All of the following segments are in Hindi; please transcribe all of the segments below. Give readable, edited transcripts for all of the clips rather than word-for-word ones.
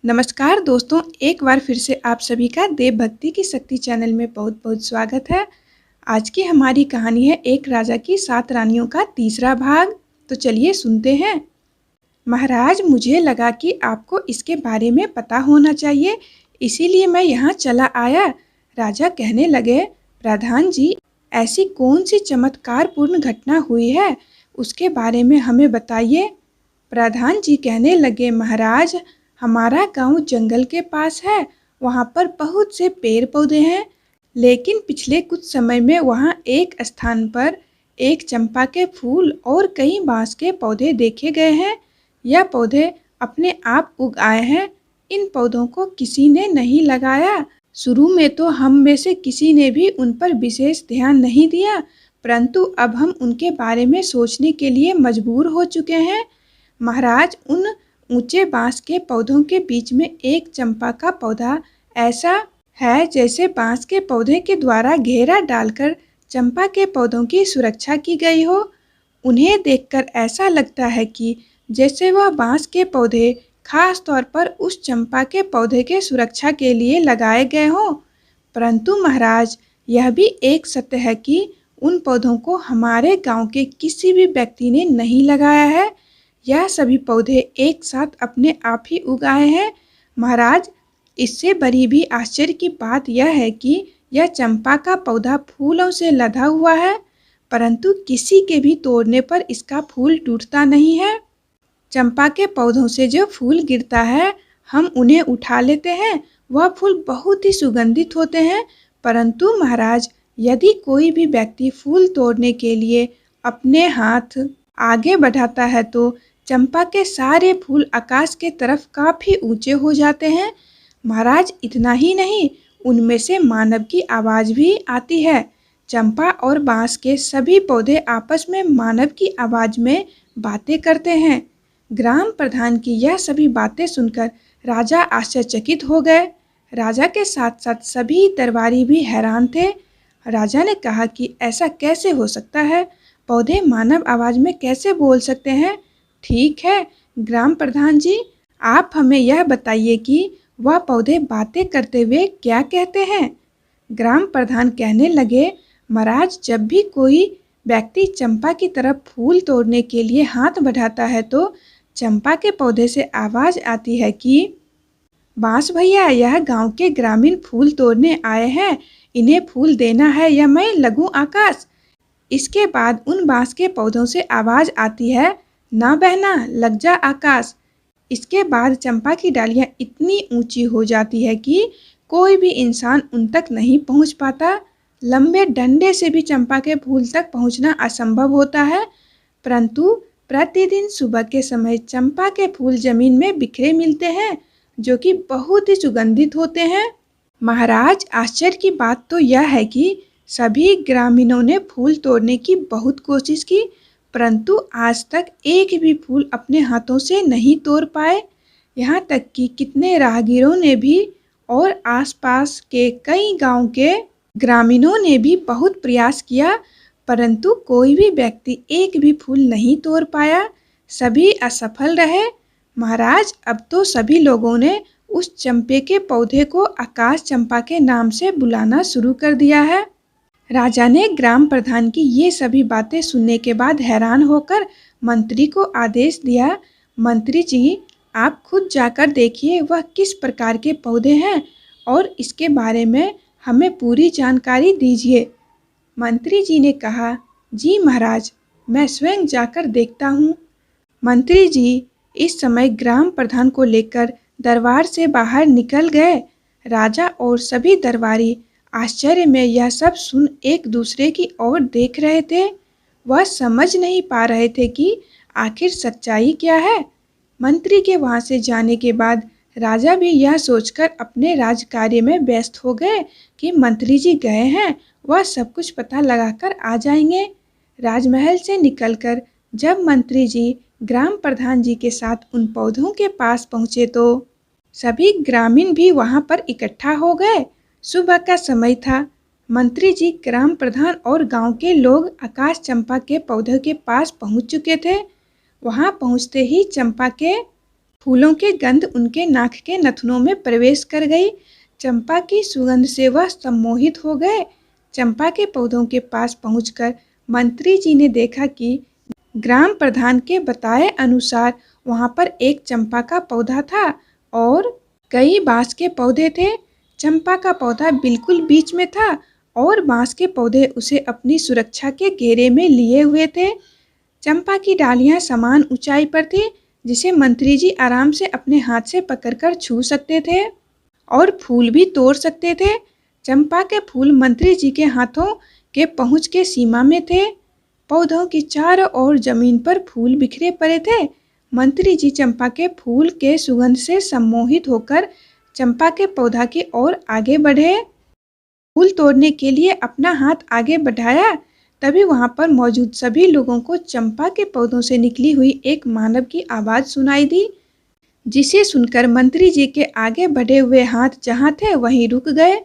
नमस्कार दोस्तों, एक बार फिर से आप सभी का देव भक्ति की शक्ति चैनल में बहुत बहुत स्वागत है। आज की हमारी कहानी है एक राजा की 7 रानियों का तीसरा भाग। तो चलिए सुनते हैं। महाराज, मुझे लगा कि आपको इसके बारे में पता होना चाहिए, इसीलिए मैं यहाँ चला आया। राजा कहने लगे, प्रधान जी, ऐसी कौन सी चमत्कारपूर्ण घटना हुई है, उसके बारे में हमें बताइए। प्रधान जी कहने लगे, महाराज, हमारा गांव जंगल के पास है। वहाँ पर बहुत से पेड़ पौधे हैं, लेकिन पिछले कुछ समय में वहाँ एक स्थान पर एक चंपा के फूल और कई बांस के पौधे देखे गए हैं। यह पौधे अपने आप उग आए हैं। इन पौधों को किसी ने नहीं लगाया। शुरू में तो हम में से किसी ने भी उन पर विशेष ध्यान नहीं दिया, परंतु अब हम उनके बारे में सोचने के लिए मजबूर हो चुके हैं। महाराज, उन ऊंचे बांस के पौधों के बीच में एक चंपा का पौधा ऐसा है जैसे बांस के पौधे के द्वारा घेरा डालकर चंपा के पौधों की सुरक्षा की गई हो। उन्हें देखकर ऐसा लगता है कि जैसे वह बांस के पौधे खास तौर पर उस चंपा के पौधे के सुरक्षा के लिए लगाए गए हों। परंतु महाराज, यह भी एक सत्य है कि उन पौधों को हमारे गांव के किसी भी व्यक्ति ने नहीं लगाया है। यह सभी पौधे एक साथ अपने आप ही उगाए हैं। महाराज, इससे बड़ी भी आश्चर्य की बात यह है कि यह चंपा का पौधा फूलों से लदा हुआ है, परंतु किसी के भी तोड़ने पर इसका फूल टूटता नहीं है। चंपा के पौधों से जो फूल गिरता है, हम उन्हें उठा लेते हैं। वह फूल बहुत ही सुगंधित होते हैं, परंतु महाराज, यदि कोई भी व्यक्ति फूल तोड़ने के लिए अपने हाथ आगे बढ़ाता है तो चंपा के सारे फूल आकाश के तरफ काफी ऊंचे हो जाते हैं। महाराज, इतना ही नहीं, उनमें से मानव की आवाज भी आती है। चंपा और बांस के सभी पौधे आपस में मानव की आवाज में बातें करते हैं। ग्राम प्रधान की यह सभी बातें सुनकर राजा आश्चर्यचकित हो गए। राजा के साथ साथ सभी दरबारी भी हैरान थे। राजा ने कहा कि ऐसा कैसे हो सकता है, पौधे मानव आवाज में कैसे बोल सकते हैं। ठीक है ग्राम प्रधान जी, आप हमें यह बताइए कि वह पौधे बातें करते हुए क्या कहते हैं। ग्राम प्रधान कहने लगे, महाराज, जब भी कोई व्यक्ति चंपा की तरफ फूल तोड़ने के लिए हाथ बढ़ाता है तो चंपा के पौधे से आवाज आती है कि बांस भैया, यह गांव के ग्रामीण फूल तोड़ने आए हैं, इन्हें फूल देना है या मैं लगूं आकाश। इसके बाद उन बांस के पौधों से आवाज आती है, ना बहना, लग जा आकाश। इसके बाद चंपा की डालियां इतनी ऊंची हो जाती है कि कोई भी इंसान उन तक नहीं पहुंच पाता। लंबे डंडे से भी चंपा के फूल तक पहुंचना असंभव होता है, परंतु प्रतिदिन सुबह के समय चंपा के फूल जमीन में बिखरे मिलते हैं, जो कि बहुत ही सुगंधित होते हैं। महाराज, आश्चर्य की बात तो यह है कि सभी ग्रामीणों ने फूल तोड़ने की बहुत कोशिश की, परंतु आज तक एक भी फूल अपने हाथों से नहीं तोड़ पाए। यहाँ तक कि कितने राहगीरों ने भी और आसपास के कई गांव के ग्रामीणों ने भी बहुत प्रयास किया, परंतु कोई भी व्यक्ति एक भी फूल नहीं तोड़ पाया। सभी असफल रहे। महाराज, अब तो सभी लोगों ने उस चंपे के पौधे को आकाश चंपा के नाम से बुलाना शुरू कर दिया है। राजा ने ग्राम प्रधान की ये सभी बातें सुनने के बाद हैरान होकर मंत्री को आदेश दिया, मंत्री जी, आप खुद जाकर देखिए वह किस प्रकार के पौधे हैं और इसके बारे में हमें पूरी जानकारी दीजिए। मंत्री जी ने कहा, जी महाराज, मैं स्वयं जाकर देखता हूँ। मंत्री जी इस समय ग्राम प्रधान को लेकर दरबार से बाहर निकल गए। राजा और सभी दरबारी आश्चर्य में यह सब सुन एक दूसरे की ओर देख रहे थे। वह समझ नहीं पा रहे थे कि आखिर सच्चाई क्या है। मंत्री के वहां से जाने के बाद राजा भी यह सोचकर अपने राज कार्य में व्यस्त हो गए कि मंत्री जी गए हैं, वह सब कुछ पता लगाकर आ जाएंगे। राजमहल से निकलकर जब मंत्री जी ग्राम प्रधान जी के साथ उन पौधों के पास पहुंचे तो सभी ग्रामीण भी वहां पर इकट्ठा हो गए। सुबह का समय था। मंत्री जी, ग्राम प्रधान और गांव के लोग आकाश चंपा के पौधे के पास पहुंच चुके थे। वहां पहुंचते ही चंपा के फूलों की गंध उनके नाक के नथुनों में प्रवेश कर गई। चंपा की सुगंध से वह सम्मोहित हो गए। चंपा के पौधों के पास पहुंचकर मंत्री जी ने देखा कि ग्राम प्रधान के बताए अनुसार वहां पर एक चंपा का पौधा था और कई बांस के पौधे थे। चंपा का पौधा बिल्कुल बीच में था और बांस के पौधे उसे अपनी सुरक्षा के घेरे में लिए हुए थे। चंपा की डालियां समान ऊंचाई पर थी, जिसे मंत्री जी आराम से अपने हाथ से पकड़कर छू सकते थे और फूल भी तोड़ सकते थे। चंपा के फूल मंत्री जी के हाथों के पहुंच के सीमा में थे। पौधों की चारों ओर जमीन पर फूल बिखरे पड़े थे। मंत्री जी चंपा के फूल के सुगंध से सम्मोहित होकर चंपा के पौधा की ओर आगे बढ़े। फूल तोड़ने के लिए अपना हाथ आगे बढ़ाया, तभी वहां पर मौजूद सभी लोगों को चंपा के पौधों से निकली हुई एक मानव की आवाज सुनाई दी, जिसे सुनकर मंत्री जी के आगे बढ़े हुए हाथ जहां थे वहीं रुक गए।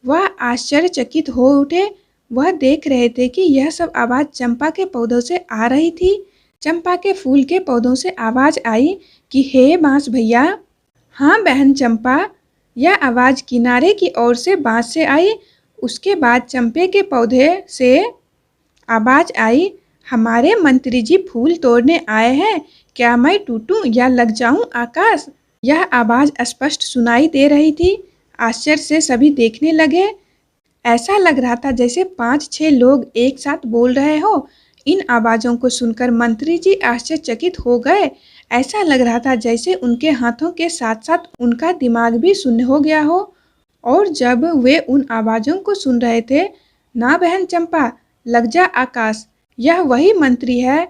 वह आश्चर्यचकित हो उठे। वह देख रहे थे कि यह सब आवाज चंपा के पौधों से आ रही थी। चंपा के फूल के पौधों से आवाज आई कि हे बांस भैया। हाँ बहन चंपा, यह आवाज किनारे की ओर से बांस से आई। उसके बाद चंपे के पौधे से आवाज आई, हमारे मंत्री जी फूल तोड़ने आए हैं, क्या मैं टूटूं या लग जाऊं आकाश। यह आवाज स्पष्ट सुनाई दे रही थी। आश्चर्य से सभी देखने लगे। ऐसा लग रहा था जैसे 5-6 लोग एक साथ बोल रहे हो। इन आवाजों को सुनकर मंत्री जी आश्चर्यचकित हो गए। ऐसा लग रहा था जैसे उनके हाथों के साथ साथ उनका दिमाग भी शून्य हो गया हो। और जब वे उन आवाजों को सुन रहे थे, ना बहन चंपा, लग जा आकाश, यह वही मंत्री है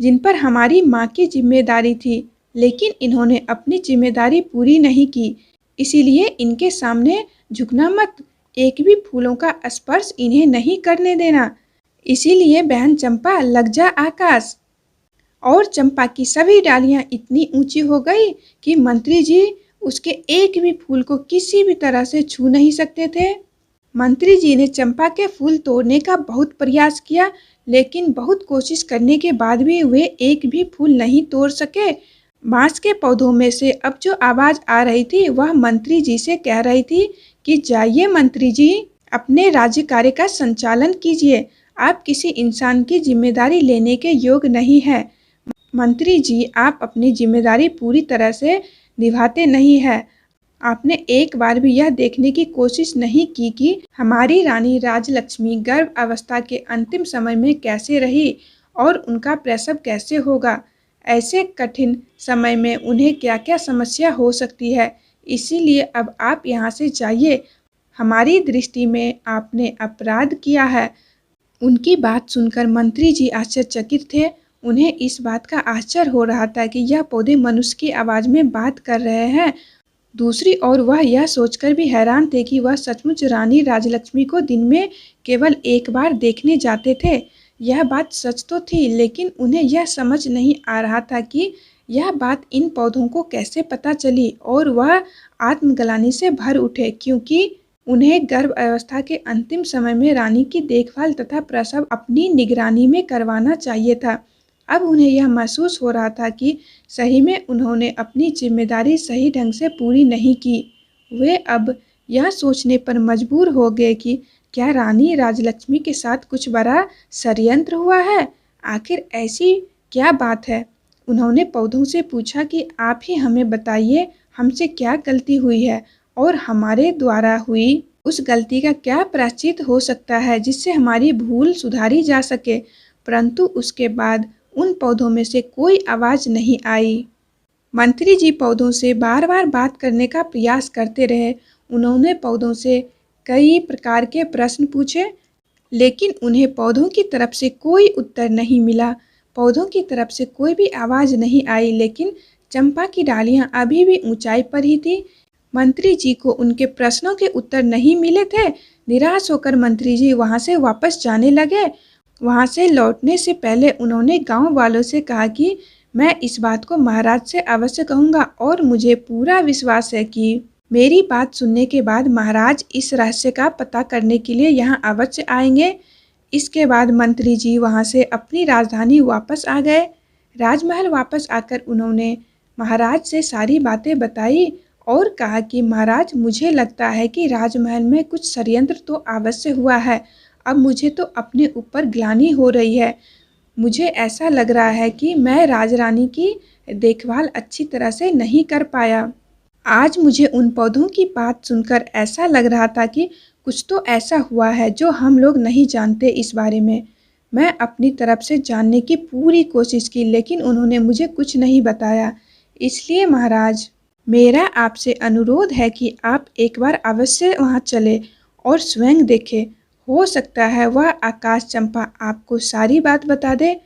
जिन पर हमारी माँ की जिम्मेदारी थी, लेकिन इन्होंने अपनी जिम्मेदारी पूरी नहीं की, इसीलिए इनके सामने झुकना मत, एक भी फूलों का स्पर्श इन्हें नहीं करने देना। इसीलिए बहन चंपा, लग जा आकाश। और चंपा की सभी डालियां इतनी ऊंची हो गई कि मंत्री जी उसके एक भी फूल को किसी भी तरह से छू नहीं सकते थे। मंत्री जी ने चंपा के फूल तोड़ने का बहुत प्रयास किया, लेकिन बहुत कोशिश करने के बाद भी वे एक भी फूल नहीं तोड़ सके। बांस के पौधों में से अब जो आवाज आ रही थी वह मंत्री जी से कह रही थी कि जाइए मंत्री जी, अपने राज्य कार्य का संचालन कीजिए, आप किसी इंसान की जिम्मेदारी लेने के योग्य नहीं है। मंत्री जी, आप अपनी जिम्मेदारी पूरी तरह से निभाते नहीं है। आपने एक बार भी यह देखने की कोशिश नहीं की कि हमारी रानी राजलक्ष्मी गर्भ अवस्था के अंतिम समय में कैसे रही और उनका प्रसव कैसे होगा। ऐसे कठिन समय में उन्हें क्या क्या समस्या हो सकती है। इसीलिए अब आप यहाँ से जाइए, हमारी दृष्टि में आपने अपराध किया है। उनकी बात सुनकर मंत्री जी आश्चर्यचकित थे। उन्हें इस बात का आश्चर्य हो रहा था कि यह पौधे मनुष्य की आवाज में बात कर रहे हैं। दूसरी ओर वह यह सोचकर भी हैरान थे कि वह सचमुच रानी राजलक्ष्मी को दिन में केवल एक बार देखने जाते थे। यह बात सच तो थी, लेकिन उन्हें यह समझ नहीं आ रहा था कि यह बात इन पौधों को कैसे पता चली, और वह आत्मग्लानि से भर उठे क्योंकि उन्हें गर्भ अवस्था के अंतिम समय में रानी की देखभाल तथा प्रसव अपनी निगरानी में करवाना चाहिए था। अब उन्हें यह महसूस हो रहा था कि सही में उन्होंने अपनी जिम्मेदारी सही ढंग से पूरी नहीं की। वे अब यह सोचने पर मजबूर हो गए कि क्या रानी राजलक्ष्मी के साथ कुछ बड़ा षड्यंत्र हुआ है। आखिर ऐसी क्या बात है। उन्होंने पौधों से पूछा कि आप ही हमें बताइए, हमसे क्या गलती हुई है और हमारे द्वारा हुई उस गलती का क्या प्रायश्चित हो सकता है जिससे हमारी भूल सुधारी जा सके। परंतु उसके बाद उन पौधों में से कोई आवाज नहीं आई। मंत्री जी पौधों से बार बार बात करने का प्रयास करते रहे। उन्होंने पौधों से कई प्रकार के प्रश्न पूछे, लेकिन उन्हें पौधों की तरफ से कोई उत्तर नहीं मिला। पौधों की तरफ से कोई भी आवाज नहीं आई, लेकिन चंपा की डालियां अभी भी ऊंचाई पर ही थी। मंत्री जी को उनके प्रश्नों के उत्तर नहीं मिले थे। निराश होकर मंत्री जी वहां से वापस जाने लगे। वहां से लौटने से पहले उन्होंने गांव वालों से कहा कि मैं इस बात को महाराज से अवश्य कहूँगा और मुझे पूरा विश्वास है कि मेरी बात सुनने के बाद महाराज इस रहस्य का पता करने के लिए यहाँ अवश्य आएंगे। इसके बाद मंत्री जी वहाँ से अपनी राजधानी वापस आ गए। राजमहल वापस आकर उन्होंने महाराज से सारी बातें बताई और कहा कि महाराज, मुझे लगता है कि राजमहल में कुछ षड्यंत्र तो अवश्य हुआ है। अब मुझे तो अपने ऊपर ग्लानि हो रही है। मुझे ऐसा लग रहा है कि मैं राजरानी की देखभाल अच्छी तरह से नहीं कर पाया। आज मुझे उन पौधों की बात सुनकर ऐसा लग रहा था कि कुछ तो ऐसा हुआ है जो हम लोग नहीं जानते इस बारे में। मैं अपनी तरफ से जानने की पूरी कोशिश की, लेकिन उन्होंने मुझे कुछ नहीं बताया। इसलिए महाराज, मेरा आपसे अनुरोध है कि आप एक बार अवश्य वहाँ चले और स्वयं देखें। हो सकता है वह आकाश चंपा आपको सारी बात बता दे।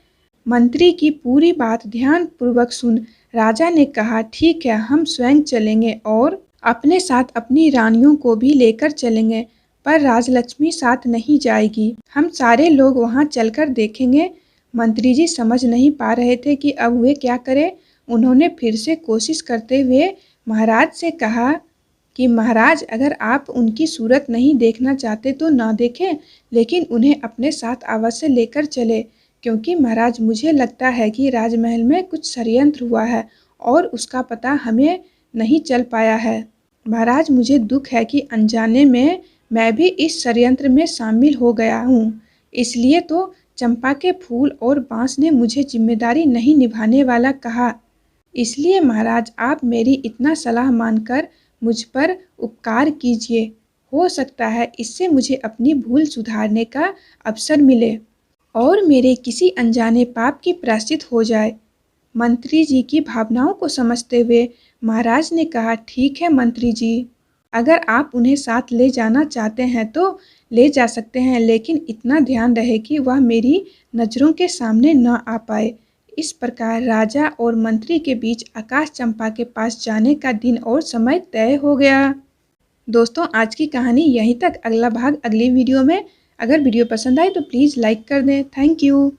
मंत्री की पूरी बात ध्यानपूर्वक सुन राजा ने कहा, ठीक है, हम स्वयं चलेंगे और अपने साथ अपनी रानियों को भी लेकर चलेंगे, पर राजलक्ष्मी साथ नहीं जाएगी। हम सारे लोग वहां चलकर देखेंगे। मंत्री जी समझ नहीं पा रहे थे कि अब वे क्या करें। उन्होंने फिर से कोशिश करते हुए महाराज से कहा कि महाराज, अगर आप उनकी सूरत नहीं देखना चाहते तो ना देखें, लेकिन उन्हें अपने साथ अवश्य लेकर चले, क्योंकि महाराज मुझे लगता है कि राजमहल में कुछ षड्यंत्र हुआ है और उसका पता हमें नहीं चल पाया है। महाराज, मुझे दुख है कि अनजाने में मैं भी इस षड्यंत्र में शामिल हो गया हूँ। इसलिए तो चंपा के फूल और बांस ने मुझे जिम्मेदारी नहीं निभाने वाला कहा। इसलिए महाराज, आप मेरी इतना सलाह मानकर मुझ पर उपकार कीजिए। हो सकता है इससे मुझे अपनी भूल सुधारने का अवसर मिले और मेरे किसी अनजाने पाप की प्रायश्चित हो जाए। मंत्री जी की भावनाओं को समझते हुए महाराज ने कहा, ठीक है मंत्री जी, अगर आप उन्हें साथ ले जाना चाहते हैं तो ले जा सकते हैं, लेकिन इतना ध्यान रहे कि वह मेरी नज़रों के सामने न आ पाए। इस प्रकार राजा और मंत्री के बीच आकाश चंपा के पास जाने का दिन और समय तय हो गया। दोस्तों, आज की कहानी यहीं तक। अगला भाग अगली वीडियो में। अगर वीडियो पसंद आए तो प्लीज़ लाइक कर दें। Thank you.